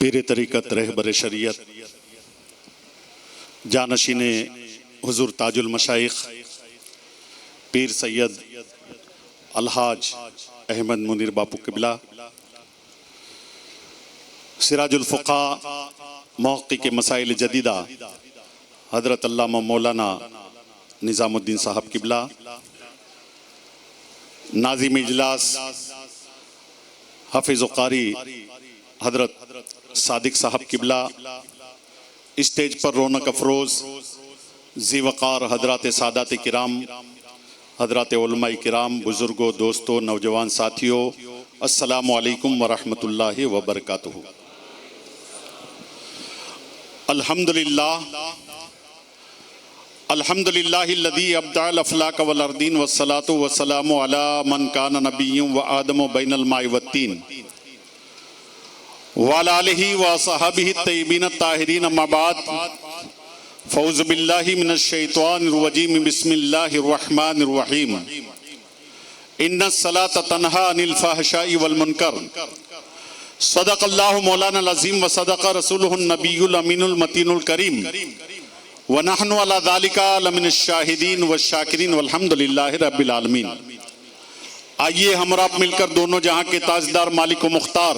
पीर तरीक़त रहबर शरीयत जानशीन हुज़ूर ताजुल मशाइख पीर सैयद अलहाज अहमद मुनीर बापू क़िबला, सिराजुल फ़ुक़हा मुहक़्क़िक़ मसाइल जदीदा हज़रत अल्लामा मौलाना निज़ामुद्दीन साहब क़िबला, नाज़िम इजलास हाफ़िज़ क़ारी हज़रत सादिक साहब क़िबला, स्टेज पर रौनक अफरोज़ ज़ी वक़ार हज़रात सादात किराम, हज़रात उलमाए किराम, बुज़ुर्गों, दोस्तों, नौजवान साथियों, अस्सलामु अलैकुम व रहमतुल्लाहि व बरकातुहू। अल्हम्दुलिल्लाहिल्लज़ी अब्दअल अफ़लाक वल अर्दीन वस्सलातु वस्सलामु अला मन कान नबिय्युम व आदमु बैनल माइ वत्तीन व अला आलिहि व असहाबिहि तय्यबीन ताहिरीन, अम्मा बाद, फ़ऊज़ु बिल्लाहि मिनश शैतानिर रजीम, बिस्मिल्लाहिर रहमानिर रहीम। इन्नस सलाता तन्हा अनिल फ़हशाइ वल मुनकर, सदक़ल्लाहु मौलाना अज़ीम व सदक़ रसूलुहुन नबियुल अमीनुल मतीनुल करीम व नहनु अला ज़ालिका लमिनश शाहिदीन व शाकिरीन वल्हम्दुलिल्लाहि रब्बिल आलमीन। आइए हमरा मिलकर दोनों जहां के ताजदार मालिक व मुख्तार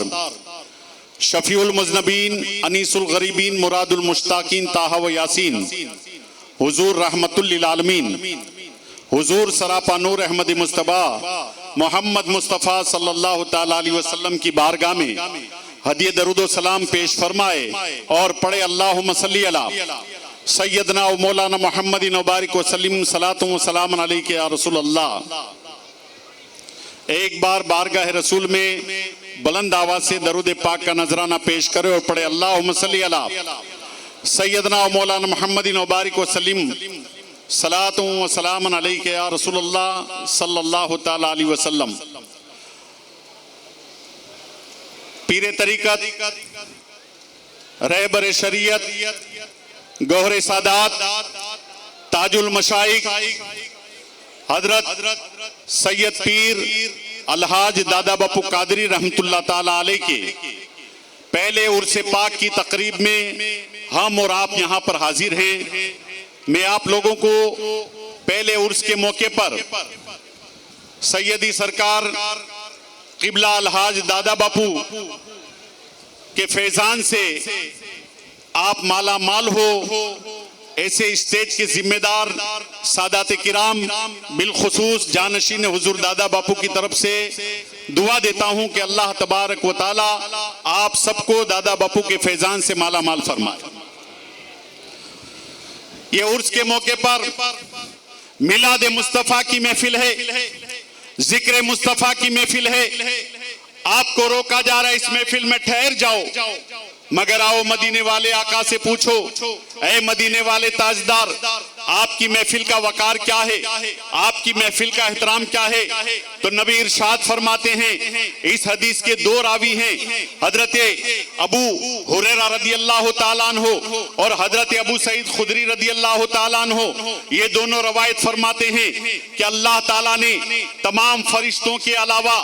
शफीउल मुज़नबीन अनीसुल गरीबीन मुरादुल मुश्ताकीन ताहा व यासीन हुजूर रहमतुल लिल आलमीन हुजूर सरापा नूर अहमद मुस्तफ़ा मोहम्मद मुस्तफ़ा सल्लल्लाहु ताला अलैहि वसल्लम की बारगाह में हदिया दरूद सलाम पेश फरमाए और पढ़े अल्लाहुम्मा सल्ली अला सैयदना व मौलाना मुहम्मदिन व बारिक वसल्लिम सलातु व सलाम अलैका या रसूल अल्लाह। एक बार बारगाह रसूल में बुलंद आवाज से दरूद पाक का नजराना पेश करे और पढ़े अल्लाहुम्मा सल्ली अला सैयदना व मौलाना मुहम्मदिन व बारिक वसल्लिम सलातु व सलाम अलैका या रसूल अल्लाह सल्लल्लाहु ताला अलैहि वसल्लम। पीर तरीक़त रहबर शरीयत गौहरे सादात ताजुल मशाइख हजरत सैयद पीर अलहाज दादा बापू कादरी रहमतुल्लाह ताला अलैह के पहले उर्से पाक की तकरीब में हम और आप यहाँ पर हाजिर हैं। मैं आप लोगों को पहले उर्स के मौके पर सैयदी सरकार क़िबला अलहाज दादा बापू के फैजान से आप माला माल हो, ऐसे स्टेज के जिम्मेदार सादात किराम बिलखुसूस जानशीन हुजूर दादा बापू की तरफ से दुआ देता हूं कि अल्लाह तबारक व ताला आप सबको दादा बापू के फैजान से माला माल फरमाए। ये उर्स के मौके पर मिलाद मुस्तफ़ा की महफिल है, जिक्र मुस्तफ़ा की महफिल है। आपको रोका जा रहा है इस महफिल में ठहर जाओ, मगर आओ मदीने वाले आका से पूछो, ऐ मदीने वाले ताजदार, आपकी महफिल का वकार क्या है, आपकी महफिल का एहतराम क्या है? तो नबी इरशाद फरमाते हैं, इस हदीस के दो रावी हैं, हजरत अबू हुरैरा रदी अल्लाह ताला अन्हु और हजरत अबू सईद खुदरी रदी अल्लाह ताला अन्हु। ये दोनों रवायत फरमाते हैं कि अल्लाह ताला ने तमाम फरिश्तों के अलावा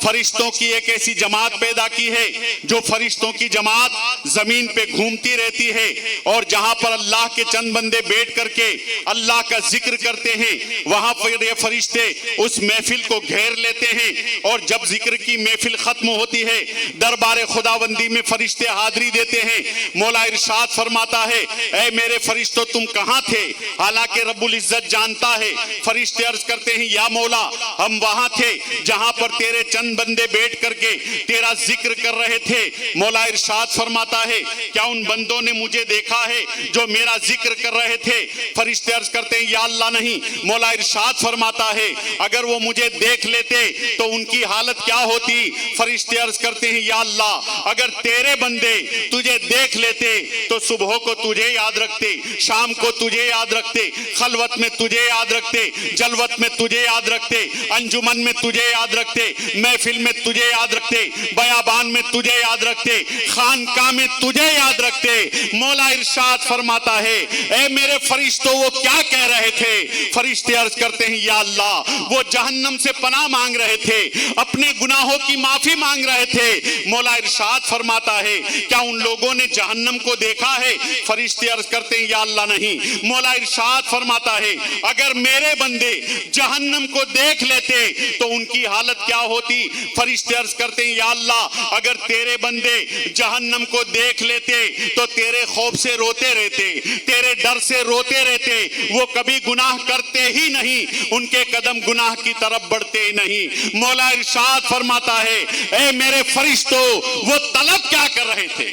फरिश्तों की एक ऐसी जमात पैदा की है जो फरिश्तों की जमात जमीन पे घूमती रहती है और जहां पर अल्लाह के चंद बंदे बैठ करके अल्लाह का जिक्र करते हैं, वहां पर ये फरिश्ते उस महफिल को घेर लेते हैं और जब जिक्र की महफिल खत्म होती है, दरबार खुदाबंदी में फरिश्ते हाजिरी देते हैं। मौला इरशाद फरमाता है, ऐ मेरे फरिश्तों तुम कहां थे? हालांकि रब्बुल इज्जत जानता है। फरिश्ते अर्ज करते हैं, या मौला हम वहां थे जहां पर तेरे चंद बंदे बैठ करके तेरा जिक्र कर रहे थे। मौला इरशाद फरमाता है, क्या उन बंदों ने मुझे देखा है जो मेरा जिक्र कर रहे थे? फरिश्ते अर्ज करते हैं, या अल्लाह नहीं। मौला इरशाद फरमाता है, अगर वो मुझे देख लेते तो उनकी हालत क्या होती? फरिश्ते अर्ज करते हैं, या अल्लाह अगर तेरे बंदे तुझे देख लेते तो सुबह को तुझे याद रखते, शाम को तुझे याद रखते, खलवत में तुझे याद रखते, जलवत में तुझे याद रखते, अंजुमन में तुझे याद रखते, महफिल में तुझे याद रखते, बयाबान में तुझे याद रखते, खानका में तुझे याद रखते। मौला इरशाद फरमाता है, ऐ मेरे फरिश्तों वो वो क्या कह रहे थे? फरिश्ते अर्ज करते हैं या अल्लाह, वो जहन्नम से पनाह मांग रहे थे, अपने गुनाहों की माफी मांग रहे थे। मौला इरशाद फरमाता है क्या उन लोगों ने जहन्नम को देखा है? फरिश्ते अर्ज करते हैं या अल्लाह नहीं। मौला इरशाद फरमाता है अगर मेरे बंदे जहन्नम को देख लेते तो उनकी हालत क्या होती? फरिश्ते अर्ज करते हैं या अल्लाह, अगर तेरे बंदे जहन्नम को देख लेते तो तेरे खौफ से रोते रहते, तेरे डर से रोते रहते, वो कभी गुनाह करते ही नहीं, उनके कदम गुनाह की तरफ बढ़ते ही नहीं। मौला इरशाद फरमाता है ए मेरे फरिश्तों, वो तलब क्या कर रहे थे?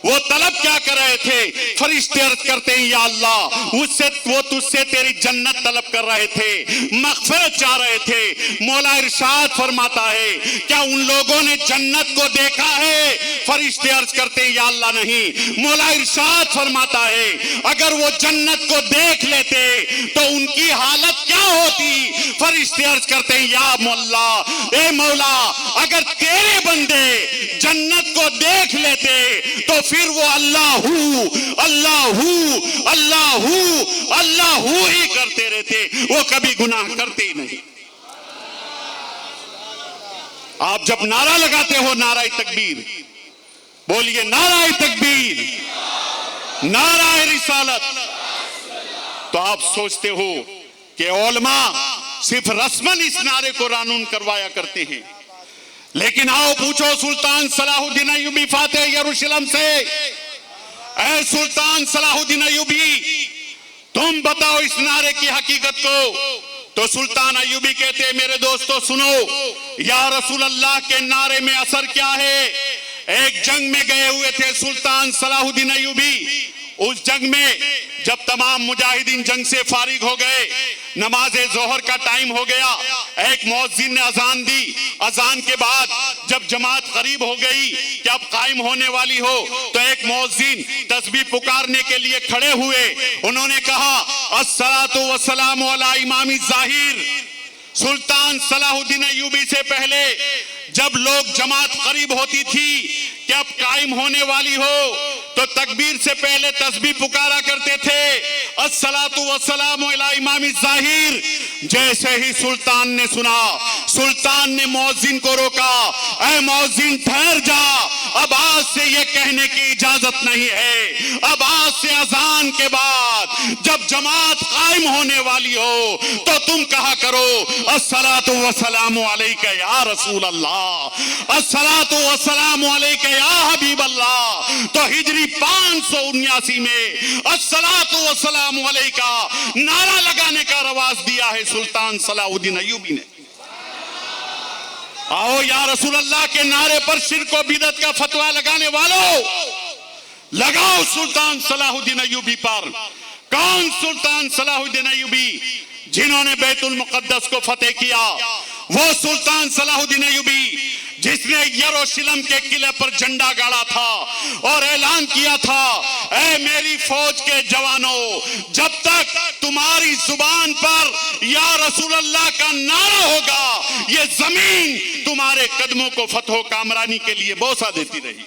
वो तलब क्या कर रहे थे? फरिश्ते अर्ज करते हैं या अल्लाह, उससे वो तुझसे तेरी जन्नत तलब कर रहे थे, मग़फ़िरत चाह रहे थे। मौला इरशाद फरमाता है क्या उन लोगों ने जन्नत को देखा है? फरिश्ते अर्ज करते हैं या अल्लाह नहीं। मौला इरशाद फरमाता है अगर वो जन्नत को देख लेते तो उनकी हालत क्या होती? फरिश्ते अर्ज करते हैं या मौला, ए मौला, अगर तेरे बंदे जन्नत को देख लेते तो फिर वो अल्लाहू अल्लाहू अल्लाहू अल्लाहू ही करते रहते, वो कभी गुनाह करते ही नहीं। आप जब नारा लगाते हो नाराए तकबीर, बोलिए नाराए तकबीर, नाराए रिसालत, तो आप सोचते हो कि उलमा सिर्फ रस्मन इस नारे को रानून करवाया करते हैं। लेकिन आओ पूछो सुल्तान सलाहुद्दीन अय्यूबी फातेह यरूशलेम से, ऐ सुल्तान सलाहुद्दीन अय्यूबी, तुम बताओ इस नारे की हकीकत को। तो सुल्तान अय्यूबी कहते मेरे दोस्तों सुनो, या रसूल अल्लाह के नारे में असर क्या है? एक जंग में गए हुए थे सुल्तान सलाहुद्दीन अय्यूबी। उस जंग में जब तमाम मुजाहिदीन जंग से फारिग हो गए, नमाज जोहर का टाइम हो गया, एक मुअज्जिन ने अजान दी। अजान के बाद जब जमात करीब हो गई कि अब कायम होने वाली हो, तो एक मुअज्जिन तस्बीह पुकारने के लिए खड़े हुए। उन्होंने कहा अस्सलातु वस्सलामु अला इमामी ज़ाहिर। सुल्तान सलाहुद्दीन अय्यूबी से पहले जब लोग जमात करीब होती थी कि अब कायम होने वाली हो, तो तकबीर से पहले तस्बीह पुकारा करते थे अस्सलातु वस्सलामु अला इमामी ज़ाहिर। जैसे ही सुल्तान ने सुना, सुल्तान ने मुअज्जिन को रोका, ऐ मुअज्जिन ठहर जा, अब आज से ये कहने की इजाजत नहीं है। अब आज से अजान के बाद जब जमात कायम होने वाली हो तो तुम कहा करो अस्सलातु वस्सलामु अलैका या रसूल अल्लाह, अस्सलातु वस्सलामु अलैका या हबीब अल्लाह। तो हिजरी 579 में अस्सलातु वस्सलामु अलैका नारा लगाने का रवाज दिया है सुल्तान सलाहुद्दीन अय्यूबी ने। आओ या रसूल अल्लाह के नारे पर शिर्क और बिदअत का फतवा लगाने वालों, लगाओ सुल्तान सलाहुद्दीन अय्यूबी पर। कौन सुल्तान सलाहुद्दीन अय्यूबी? जिन्होंने बैतुल मुक़द्दस को फतेह किया, वो सुल्तान सलाहुद्दीन अय्यूबी जिसने यरूशलेम के किले पर झंडा गाड़ा था और ऐलान किया था ऐ मेरी फौज के जवानों, जब तक तुम्हारी जुबान पर या रसूल अल्लाह का नारा होगा, ये जमीन तुम्हारे कदमों को फतह कामरानी के लिए बोसा देती रही।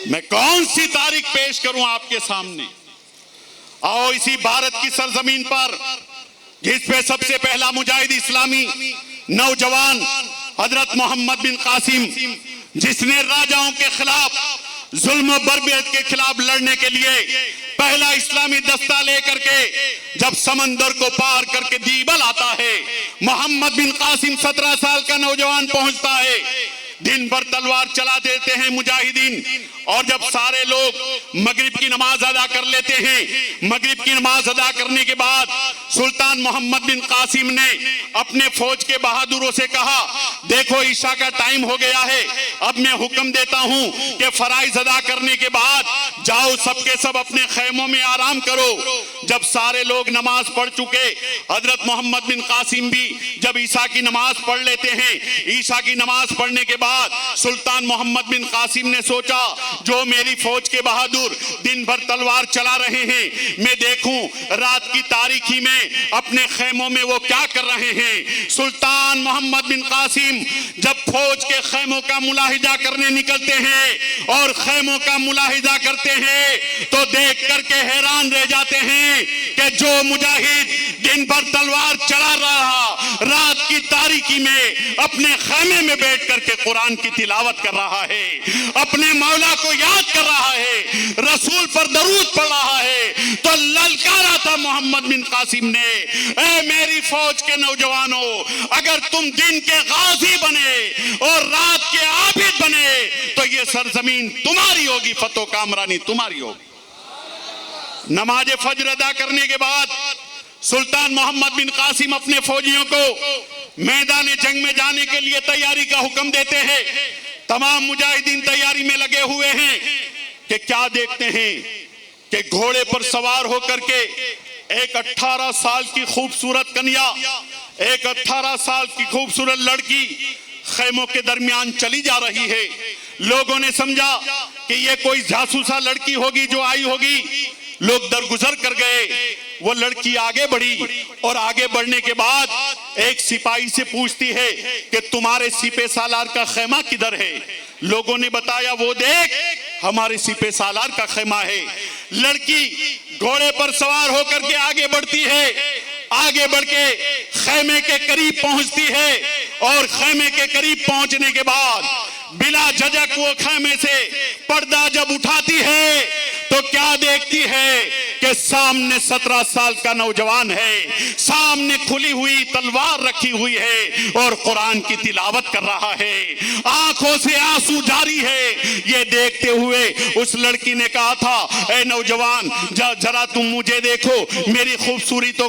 मैं कौन सी तारीख पेश करूं आपके सामने? आओ इसी भारत की सरजमीन पर जिस पे सबसे पहला मुजाहिद इस्लामी नौजवान हजरत मोहम्मद बिन कासिम, जिसने राजाओं के खिलाफ, जुल्म बर्बरियत के खिलाफ लड़ने के लिए पहला इस्लामी दस्ता लेकर के जब समंदर को पार करके दीबल आता है, मोहम्मद बिन कासिम 17 साल का नौजवान पहुंचता है। दिन भर तलवार चला देते हैं मुजाहिदीन, और जब सारे लोग मगरिब की नमाज अदा कर लेते हैं, मगरिब की नमाज अदा करने के बाद सुल्तान मोहम्मद बिन कासिम ने अपने फौज के बहादुरों से कहा देखो ईशा का टाइम हो गया है, अब मैं हुक्म देता हूं कि फराइज अदा करने के बाद जाओ सबके सब अपने खैमों में आराम करो। जब सारे लोग नमाज पढ़ चुके, हजरत मोहम्मद बिन कासिम भी जब ईसा की नमाज पढ़ लेते हैं, ईसा की नमाज पढ़ने के बाद सुल्तान मोहम्मद बिन कासिम ने सोचा, जो मेरी फौज के बहादुर दिन भर तलवार चला रहे हैं, मैं देखूं रात की तारीकी में अपने खैमों में वो क्या कर रहे हैं। सुल्तान मोहम्मद बिन कासिम जब फौज के खैमों का मुलाहिजा करने निकलते हैं और खैमों का मुलाहिजा करते हैं तो देख करके हैरान रह जाते हैं कि जो मुजाहिद दिन भर तलवार चला रहा, रात की तारीकी में अपने खैमे में बैठ करके कुरान की तिलावत कर रहा है, अपने मौला को याद कर रहा है, रसूल पर दरूद पढ़ रहा है, तो ललकारा था मोहम्मद बिन कासिम ने, ऐ मेरी फौज के नौजवानों, अगर तुम दिन के गाजी बने और रात के आबिद बने तो ये सरजमीन तुम्हारी होगी, फतो कामरानी तुम्हारी होगी। नमाज फज्र अदा करने के बाद सुल्तान मोहम्मद बिन कासिम अपने फौजियों को मैदान जंग में जाने के लिए तैयारी का हुक्म देते हैं। तमाम मुजाहिदीन तैयारी में लगे हुए हैं कि क्या देखते हैं कि घोड़े पर सवार होकर के एक 18 साल की खूबसूरत कन्या, एक 18 साल की खूबसूरत लड़की खैमों के दरमियान चली जा रही है। लोगों ने समझा कि ये कोई जासूसा लड़की होगी जो आई होगी, लोग दरगुजर कर गए। वो लड़की आगे बढ़ी और आगे बढ़ने के बाद एक सिपाही से पूछती है कि तुम्हारे सिपे सालार का खैमा किधर है। लोगों ने बताया, वो देख हमारे सिपे सालार का खैमा है। लड़की घोड़े पर सवार होकर के आगे बढ़ती है, आगे बढ़ के खैमे के करीब पहुंचती है और खैमे के करीब पहुंचने के बाद बिला झिझक वो खैमे से पर्दा जब उठाती है तो क्या देखती है कि सामने 17 साल का नौजवान है, सामने खुली हुई तलवार रखी हुई है और कुरान की तिलावत कर रहा है, आंखों से आंसू जारी है। ये देखते हुए उस लड़की ने कहा था, ए नौजवान जरा तुम मुझे देखो, मेरी खूबसूरती तो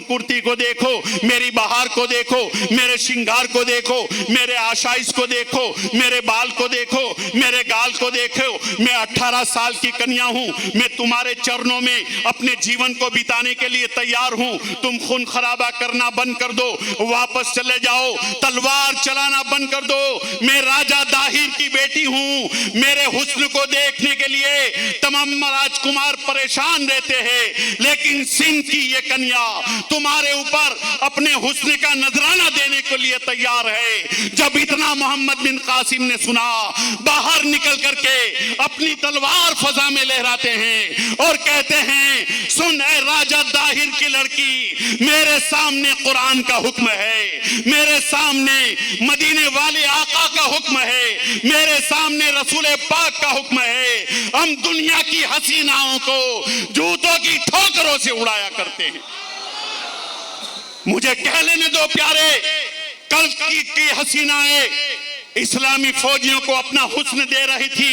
कुर्ती को देखो, मेरी बहार को देखो, मेरे श्रृंगार को देखो, मेरे आशाइश को देखो, मेरे बाल को देखो, मेरे गाल को देखो, मैं 18 साल की कन्या हूं, मैं तुम्हारे चरणों में अपने जीवन को बिताने के लिए तैयार हूं। तुम खून खराबा करना बंद कर दो, वापस चले जाओ, तलवार चलाना बंद कर दो। मैं राजा दाहिर की बेटी हूं, मेरे हुस्न को देखने के लिए तमाम राजकुमार परेशान रहते हैं, लेकिन सिंध की ये कन्या तुम्हारे ऊपर अपने हुस्न का नजराना देने के लिए तैयार है। जब इतना मोहम्मद बिन कासिम ने सुना, बाहर निकल करके अपनी तलवार फजा में लहराते हैं और कहते हैं, सुन ए राजा दाहिर की लड़की, मेरे सामने कुरान का हुक्म है, मेरे सामने मदीने वाले आका का हुक्म है, मेरे सामने रसूल पाक का हुक्म है। हम दुनिया की हसीनाओं को जूतों की ठोकरों से उड़ाया करते हैं। मुझे कह लेने दो प्यारे, कल की हसीनाएं इस्लामी फौजियों को अपना हुस्न दे रही थी,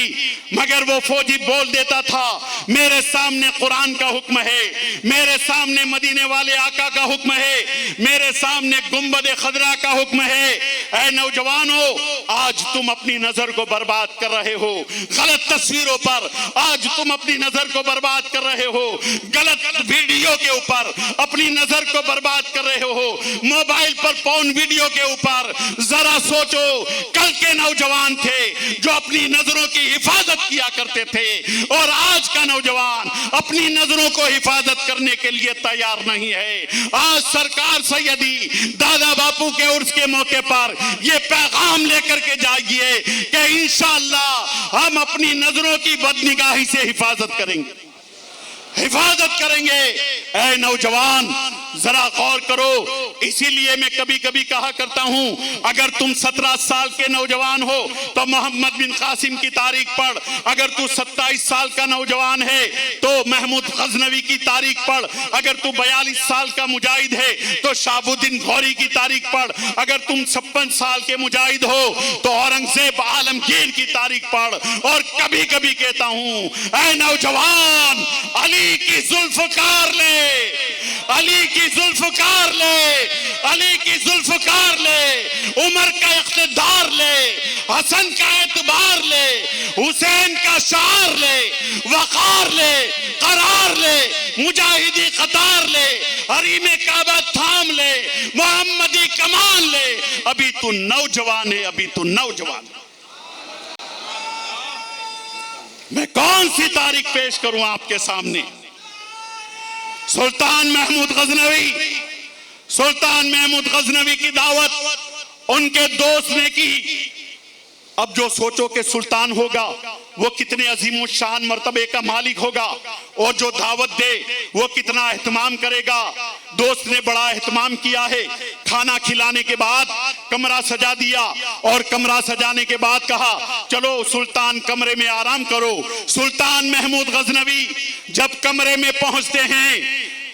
मगर वो फौजी बोल देता था, मेरे सामने कुरान का हुक्म है, मेरे सामने मदीने वाले आका का हुक्म है, मेरे सामने गुंबद खदरा का हुक्म है। ऐ नौजवानों, आज तुम अपनी नजर को बर्बाद कर रहे हो, गलत तस्वीरों पर आज तुम अपनी नजर को बर्बाद कर रहे हो, गलत वीडियो के ऊपर अपनी नजर को बर्बाद कर रहे हो, मोबाइल पर पॉर्न वीडियो के ऊपर। जरा सोचो, कल के नौजवान थे जो अपनी नजरों की हिफाजत किया करते थे, और आज का नौजवान अपनी नजरों को हिफाजत करने के लिए तैयार नहीं है। आज सरकार सैयदी दादा बापू के उर्स के मौके पर यह पैगाम लेकर के जाइए कि इंशाअल्लाह हम अपनी नजरों की बदनिगाही से हिफाजत करेंगे, हिफाजत करेंगे। ऐ नौजवान, जरा गौर करो। इसीलिए मैं कभी कभी कहा करता हूं, अगर तुम 17 साल के नौजवान हो तो मोहम्मद बिन कासिम की तारीख पढ़, अगर तू 27 साल का नौजवान है तो महमूद गजनवी की तारीख पढ़, अगर तू 42 साल का मुजाहिद है तो शाहबुद्दीन गौरी की तारीख पढ़, अगर तुम 56 साल के मुजाहिद हो तो औरंगजेब आलमगीर की तारीख पढ़। और कभी कभी कहता हूं, ऐ नौजवान, अली की जुल्फकार ले, अली की जुल्फकार ले, अली की जुल्फकार ले, उमर का इख्तिदार ले, हसन का एतबार ले, हुसैन का शार ले, वकार ले, करार ले, मुजाहिदी कतार ले, हरीमे काबा थाम ले, मोहम्मदी कमान ले। अभी तू नौजवान है, अभी तू नौजवान है। मैं कौन सी तारीख पेश करूं आपके सामने? सुल्तान महमूद गजनवी की दावत उनके दोस्त ने की। अब जो सोचो कि सुल्तान होगा वो कितने अजीम शान मर्तबे का मालिक होगा, और जो दावत दे वो कितना एहतमाम करेगा। दोस्त ने बड़ा एहतमाम किया है। खाना खिलाने के बाद कमरा सजा दिया, और कमरा सजाने के बाद कहा चलो सुल्तान कमरे में आराम करो। सुल्तान महमूद गजनवी जब कमरे में पहुंचते हैं,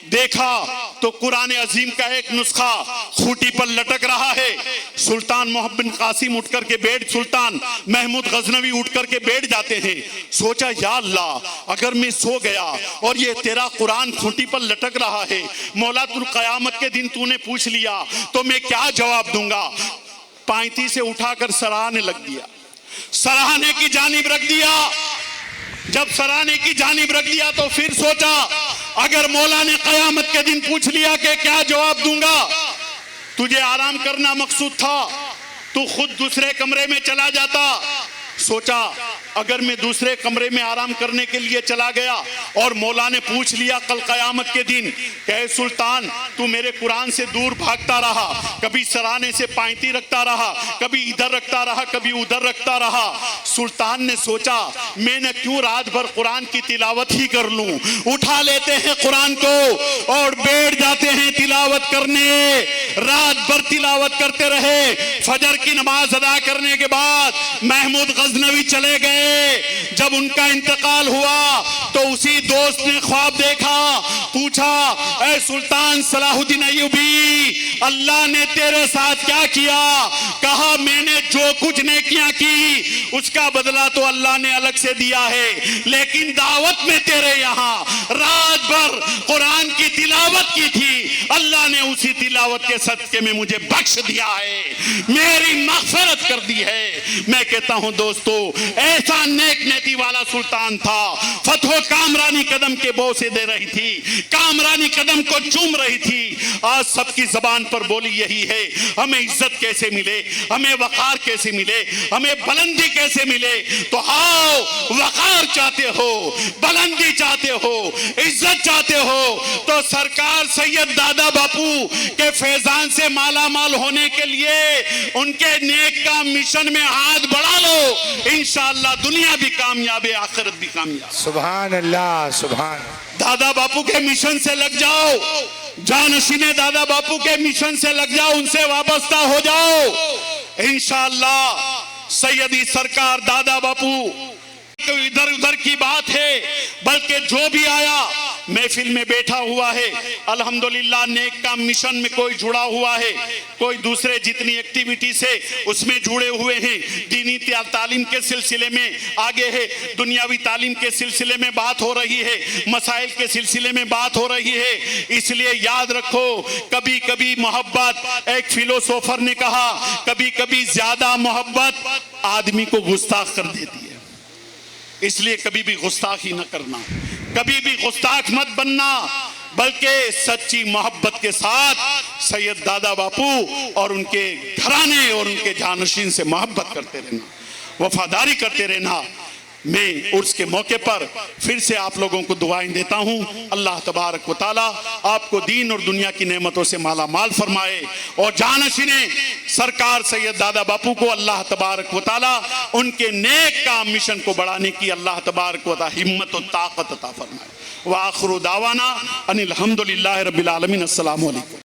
देखा तो कुरान अजीम का एक नुस्खा खूंटी पर लटक रहा है। सुल्तान मोहम्मद बिन कासिम उठ करके बैठ, सुल्तान महमूद गजनवी उठ करके बैठ जाते हैं। सोचा या अल्लाह, अगर मैं सो गया और ये तेरा कुरान खूंटी पर लटक रहा है, मौला तुल क़यामत के दिन तूने पूछ लिया तो मैं क्या जवाब दूंगा। पायती से उठाकर सराहने लग दिया, सराहने की जानिब रख दिया। जब सराहने की जानिब रख दिया तो फिर सोचा अगर मौला ने कयामत के दिन पूछ लिया कि क्या जवाब दूंगा। तुझे आराम करना मकसूद था, तू खुद दूसरे कमरे में चला जाता। सोचा अगर मैं दूसरे कमरे में आराम करने के लिए चला गया और मौला ने पूछ लिया कल कयामत के दिन कि सुल्तान तू मेरे कुरान से दूर भागता रहा, कभी सराहने से पायती रखता रहा, कभी इधर रखता रहा, कभी उधर रखता रहा। सुल्तान ने सोचा मैं न क्यों रात भर कुरान की तिलावत ही कर लूं। उठा लेते हैं कुरान को और बैठ जाते हैं तिलावत करने। रात भर तिलावत करते रहे। फजर की नमाज अदा करने के बाद महमूद गजनवी चले गए। जब उनका इंतकाल हुआ तो उसी दोस्त ने ख्वाब देखा। पूछा ऐ सुल्तान सलाहुद्दीन अय्यूबी, अल्लाह ने तेरे साथ क्या किया? कहा मैंने जो कुछ नेकियां की उसका बदला तो अल्लाह ने अलग से दिया है, लेकिन दावत में तेरे यहाँ रात भर कुरान की तिलावत की थी, अल्लाह ने उसी तिलावत के सदके में मुझे बख्श दिया है, मेरी मग़फ़िरत कर दी है। मैं कहता हूं दोस्तों, ऐसा नेक नीति वाला सुल्तान था। फतह कामरानी कदम के बोसे दे रही थी, कामरानी कदम को चूम रही थी। आज सबकी जबान पर बोली यही है, हमें इज्जत कैसे मिले, हमें वकार कैसे मिले, हमें बुलंदी कैसे मिले। तो आओ, वकार चाहते हो, बुलंदी चाहते हो, इज्जत चाहते हो तो सरकार सैयद दादा बापू के फैजान से माला माल होने के लिए उनके नेक का मिशन में हाथ बढ़ा लो। इंशाअल्लाह दुनिया भी कामयाब है, आखिरत भी कामयाब। सुभान अल्लाह, सुभान। दादा बापू के मिशन से लग जाओ, जानशीने दादा बापू के मिशन से लग जाओ, उनसे वाबस्ता हो जाओ। इंशाअल्लाह सैयदी सरकार दादा बापू तो इधर उधर की बात है, बल्कि जो भी आया महफिल में बैठा हुआ है अल्हम्दुलिल्लाह नेक का मिशन में कोई जुड़ा हुआ है, कोई दूसरे जितनी एक्टिविटी से उसमें जुड़े हुए हैं। दीनी तालीम के सिलसिले में आगे है, दुनियावी तालीम के सिलसिले में बात हो रही है, मसाइल के सिलसिले में बात हो रही है। इसलिए याद रखो, कभी कभी मोहब्बत, एक फिलोसोफर ने कहा, कभी कभी ज्यादा मोहब्बत आदमी को गुस्ताख कर देती है। इसलिए कभी भी गुस्ताखी न करना, कभी भी गुस्ताख मत बनना, बल्कि सच्ची मोहब्बत के साथ सैयद दादा बापू और उनके घराने और उनके जानशीन से मोहब्बत करते रहना, वफादारी करते रहना। मैं उर्स के मौके पर फिर से आप लोगों को दुआएं देता हूं। अल्लाह तबारक व तआला आपको दीन और दुनिया की नेमतों से माला माल फरमाए, और जानशीने सरकार सैयद दादा बापू को अल्लाह तबारक व तआला उनके नेक काम मिशन को बढ़ाने की अल्लाह तबारक व तआला हिम्मत और ताकत अता फरमाए। व आखिरु दावाना अनिल हम्दुलिल्लाहि रब्बिल आलमीन। अस्सलामु अलैकुम।